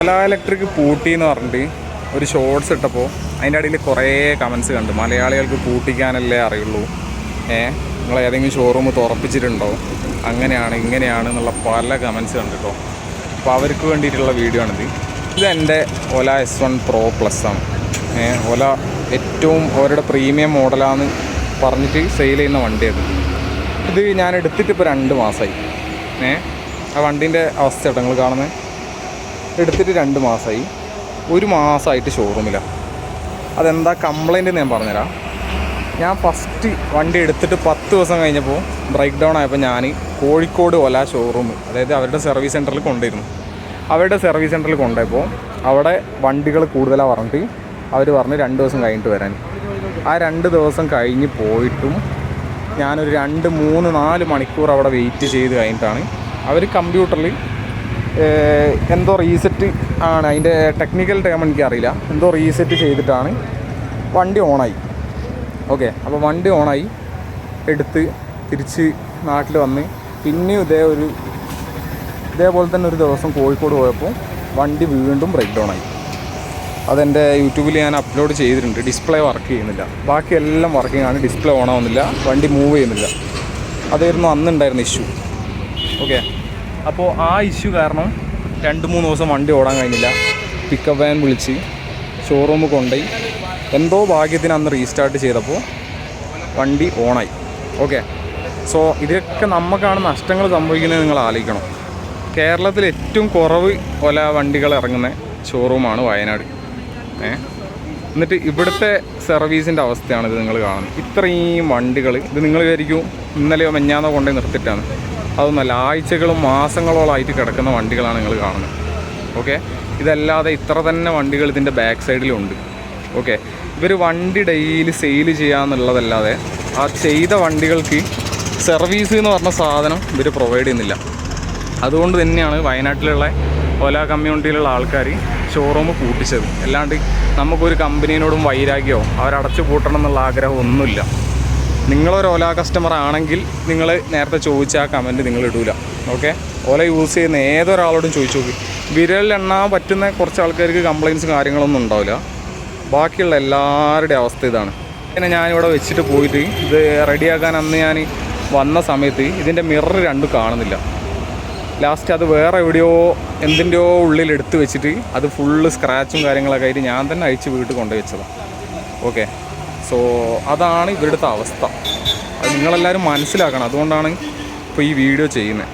ഓല electric പൂട്ടി എന്ന് പറഞ്ഞിട്ട് ഒരു ഷോർട്സ് ഇട്ടപ്പോൾ അതിൻ്റെ അടിയിൽ കുറേ കമൻസ് കണ്ടു. മലയാളികൾക്ക് പൂട്ടിക്കാനല്ലേ അറിയുള്ളൂ, നിങ്ങൾ ഏതെങ്കിലും ഷോറൂം തുറപ്പിച്ചിട്ടുണ്ടോ, അങ്ങനെയാണ് ഇങ്ങനെയാണ് എന്നുള്ള പല കമൻസ് കണ്ടിട്ടോ. അപ്പോൾ അവർക്ക് വേണ്ടിയിട്ടുള്ള വീഡിയോ ആണിത്. ഇതെൻ്റെ ഓല S1 Pro Plus ആണ്. ഓല ഏറ്റവും അവരുടെ പ്രീമിയം മോഡലാണെന്ന് പറഞ്ഞിട്ട് സെയിൽ ചെയ്യുന്ന വണ്ടിയത്. ഇത് ഞാൻ എടുത്തിട്ട് ഇപ്പോൾ 2 മാസമായി. ആ വണ്ടീൻ്റെ അവസ്ഥ കേട്ടോ നിങ്ങൾ കാണുന്നത്. എടുത്തിട്ട് 2 മാസമായി. 1 മാസമായിട്ട് ഷോറൂമിലാണ്. അതെന്താ കംപ്ലൈൻറ്റ് ഞാൻ പറഞ്ഞുതരാം. ഞാൻ ഫസ്റ്റ് വണ്ടി എടുത്തിട്ട് 10 ദിവസം കഴിഞ്ഞപ്പോൾ ബ്രേക്ക് ഡൗൺ ആയപ്പോൾ ഞാൻ കോഴിക്കോട് ഓല ഷോറൂം, അതായത് അവരുടെ സർവീസ് സെൻറ്ററിൽ കൊണ്ടുവരുന്നു. അവരുടെ സർവീസ് സെൻറ്ററിൽ കൊണ്ടുപോയപ്പോൾ അവിടെ വണ്ടികൾ കൂടുതലാണ് പറഞ്ഞിട്ട് അവർ പറഞ്ഞ് 2 ദിവസം കഴിഞ്ഞിട്ട് വരാൻ. ആ 2 ദിവസം കഴിഞ്ഞ് പോയിട്ടും ഞാനൊരു 2, 3, 4 മണിക്കൂർ അവിടെ വെയിറ്റ് ചെയ്ത് കഴിഞ്ഞിട്ടാണ് അവർ കമ്പ്യൂട്ടറിൽ എന്തോ റീസെറ്റ് ആണ്, അതിൻ്റെ ടെക്നിക്കൽ ടേം എനിക്കറിയില്ല, എന്തോ റീസെറ്റ് ചെയ്തിട്ടാണ് വണ്ടി ഓണായി. ഓക്കെ, അപ്പോൾ വണ്ടി ഓണായി എടുത്ത് തിരിച്ച് നാട്ടിൽ വന്ന് പിന്നെയും ഇതേപോലെ തന്നെ ഒരു ദിവസം കോഴിക്കോട് പോയപ്പോൾ വണ്ടി വീണ്ടും ബ്രേക്ക് ഡൗൺ ആയി. അതെൻ്റെ യൂട്യൂബിൽ ഞാൻ അപ്ലോഡ് ചെയ്തിട്ടുണ്ട്. ഡിസ്പ്ലേ വർക്ക് ചെയ്യുന്നില്ല, ബാക്കിയെല്ലാം വർക്കിംഗ് ആണ്, ഡിസ്പ്ലേ ഓൺ ആവുന്നില്ല, വണ്ടി മൂവ് ചെയ്യുന്നില്ല. അതായിരുന്നു അന്നുണ്ടായിരുന്ന ഇഷ്യൂ. ഓക്കെ, അപ്പോൾ ആ ഇഷ്യൂ കാരണം 2-3 ദിവസം വണ്ടി ഓടാൻ കഴിഞ്ഞില്ല. പിക്കപ്പ് വാൻ വിളിച്ച് ഷോറൂമിൽ കൊണ്ടുപോയി എന്തോ ഭാഗ്യത്തിന് അന്ന് റീസ്റ്റാർട്ട് ചെയ്തപ്പോൾ വണ്ടി ഓണായി. ഓക്കെ, സോ ഇതൊക്കെ നമുക്കാണ് നഷ്ടങ്ങൾ സംഭവിക്കുന്നത്. നിങ്ങൾ ആലോചിക്കണം. കേരളത്തിൽ ഏറ്റവും കുറവ് ഓല വണ്ടികൾ ഇറങ്ങുന്ന ഷോറൂമാണ് വയനാട്. എന്നിട്ട് ഇവിടുത്തെ സർവീസിൻ്റെ അവസ്ഥയാണിത് നിങ്ങൾ കാണുന്നത്. ഇത്രയും വണ്ടികൾ, ഇത് നിങ്ങൾ വിചാരിക്കും ഇന്നലെയോ മെഞ്ഞാന്നോ കൊണ്ടുപോയി നിർത്തിയിട്ടാണ്. അതൊന്നുമല്ല, ആഴ്ചകളും മാസങ്ങളോളമായിട്ട് കിടക്കുന്ന വണ്ടികളാണ് നിങ്ങൾ കാണുന്നത്. ഓക്കെ, ഇതല്ലാതെ ഇത്ര തന്നെ വണ്ടികൾ ഇതിൻ്റെ ബാക്ക് സൈഡിലുണ്ട്. ഓക്കെ, ഇവർ വണ്ടി ഡെയിലി സെയിൽ ചെയ്യാന്നുള്ളതല്ലാതെ ആ ചെയ്ത വണ്ടികൾക്ക് സർവീസ് എന്ന് പറഞ്ഞ സാധനം ഇവർ പ്രൊവൈഡ് ചെയ്യുന്നില്ല. അതുകൊണ്ട് തന്നെയാണ് വയനാട്ടിലുള്ള ഓല കമ്മ്യൂണിറ്റിയിലുള്ള ആൾക്കാർ ഷോറൂം പൂട്ടിച്ചത്. അല്ലാണ്ട് നമുക്കൊരു കമ്പനീനോടും വൈരാഗ്യമോ അവരടച്ചു പൂട്ടണം എന്നുള്ള ആഗ്രഹം ഒന്നുമില്ല. നിങ്ങളൊരു ഓല കസ്റ്റമർ ആണെങ്കിൽ നിങ്ങൾ നേരത്തെ ചോദിച്ച ആ കമൻറ്റ് നിങ്ങൾ ഇടൂല. ഓക്കെ, ഓല യൂസ് ചെയ്യുന്ന ഏതൊരാളോടും ചോദിച്ചു നോക്കി. വിരലിലെണ്ണാൻ പറ്റുന്ന കുറച്ച് ആൾക്കാർക്ക് കംപ്ലയിൻസും കാര്യങ്ങളൊന്നും ഉണ്ടാവില്ല. ബാക്കിയുള്ള എല്ലാവരുടെയും അവസ്ഥ ഇതാണ്. പിന്നെ ഞാനിവിടെ വെച്ചിട്ട് പോയിട്ട് ഇത് റെഡിയാക്കാൻ അന്ന് ഞാൻ വന്ന സമയത്ത് ഇതിൻ്റെ മിറർ 2 കാണുന്നില്ല. ലാസ്റ്റ് അത് വേറെ എവിടെയോ എന്തിൻ്റെയോ ഉള്ളിൽ എടുത്ത് വെച്ചിട്ട് അത് ഫുള്ള് സ്ക്രാച്ചും കാര്യങ്ങളൊക്കെ ആയിട്ട് ഞാൻ തന്നെ അഴിച്ച് വീട്ടിൽ കൊണ്ടുപോയി വെച്ചതാണ്. ഓക്കെ, സോ അതാണ് ഇവരുടെ അവസ്ഥ. അത് നിങ്ങളെല്ലാവരും മനസ്സിലാക്കണം. അതുകൊണ്ടാണ് ഇപ്പോൾ ഈ വീഡിയോ ചെയ്യുന്നത്.